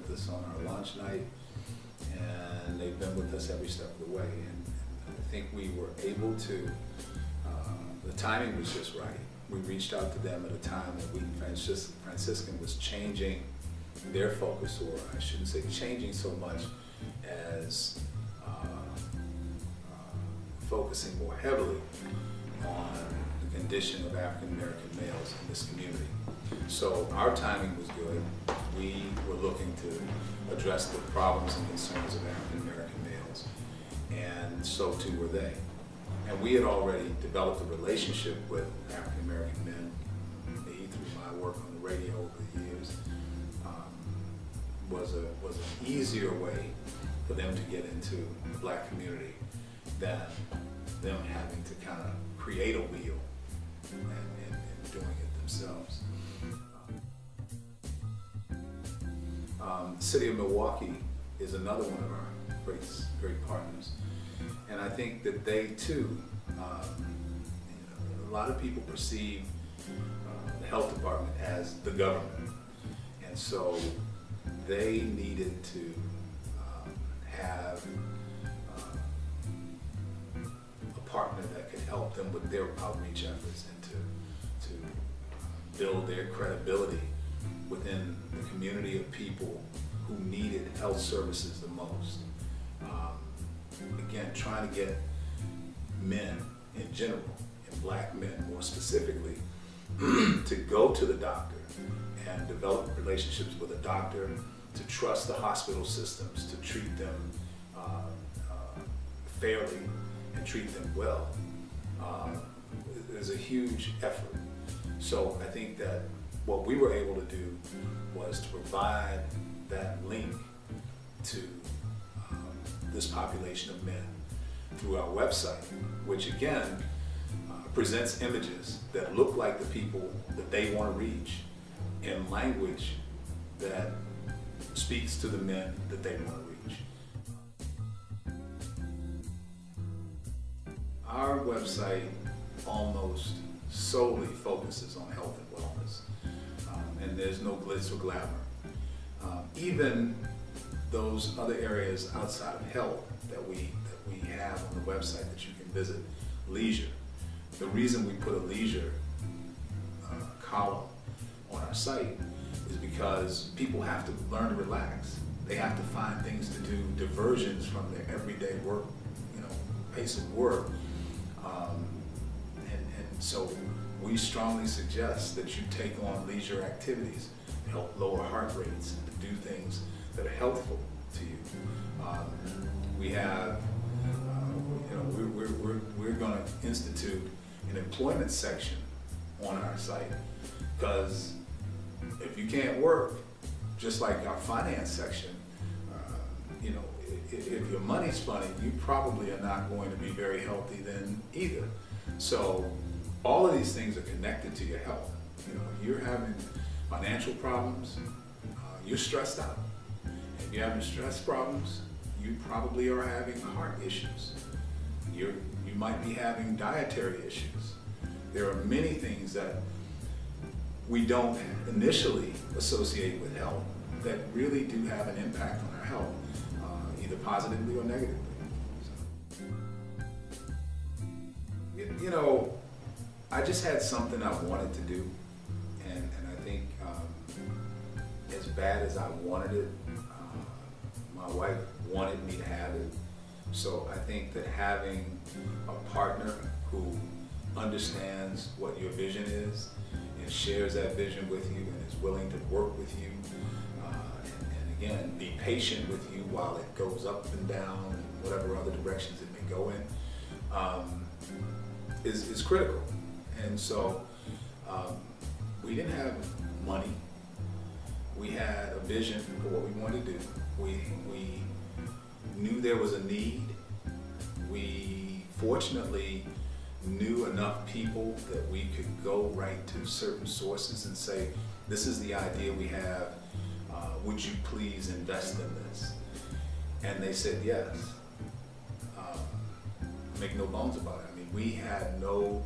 with us on our launch night, and they've been with us every step of the way. And I think we were able to, the timing was just right. We reached out to them at a time that Wheaton Franciscan was changing their focus, or I shouldn't say changing so much as focusing more heavily on the condition of African American males in this community. So our timing was good. We were looking to address the problems and concerns of African American males, and so too were they. And we had already developed a relationship with African American men. Me, through my work on the radio over the years, was an easier way for them to get into the black community than them having to kind of create a wheel and doing it themselves. The city of Milwaukee is another one of our great partners, and I think that they too, a lot of people perceive the health department as the government, and so they needed to have a partner that could help them with their outreach efforts and to build their credibility within the community of people who needed health services the most. Again, trying to get men in general, and black men more specifically, to go to the doctor and develop relationships with a doctor, to trust the hospital systems, to treat them fairly and treat them well. There's a huge effort. So I think that what we were able to do was to provide that link to this population of men through our website, which again presents images that look like the people that they want to reach in language that speaks to the men that they want to reach. Our website almost solely focuses on health and wellness, and there's no glitz or glamour. Even those other areas outside of health that we have on the website that you can visit, leisure. The reason we put a leisure column on our site is because people have to learn to relax. They have to find things to do, diversions from their everyday work, pace of work. And so we strongly suggest that you take on leisure activities to help lower heart rates and to do things that are healthful to you. We have, we're going to institute an employment section on our site, because if you can't work, just like our finance section, if your money's funny, you probably are not going to be very healthy then either. So all of these things are connected to your health. If you're having financial problems, you're stressed out. If you're having stress problems, you probably are having heart issues. You might be having dietary issues. There are many things that we don't initially associate with health that really do have an impact on our health, either positively or negatively. So, I just had something I wanted to do, and I think as bad as I wanted it, my wife wanted me to have it. So I think that having a partner who understands what your vision is and shares that vision with you and is willing to work with you, and again, be patient with you while it goes up and down and whatever other directions it may go in, is critical. And so we didn't have money. We had a vision for what we wanted to do. We knew there was a need. We fortunately knew enough people that we could go right to certain sources and say, this is the idea we have, would you please invest in this? And they said yes. Make no bones about it. I mean, we had no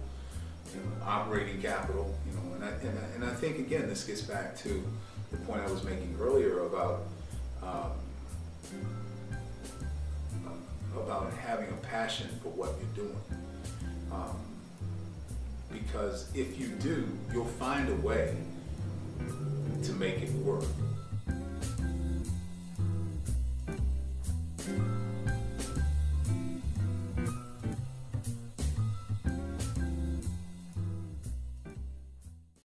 operating capital, and I think again this gets back to the point I was making earlier about um, about having a passion for what you're doing. Because if you do, you'll find a way to make it work.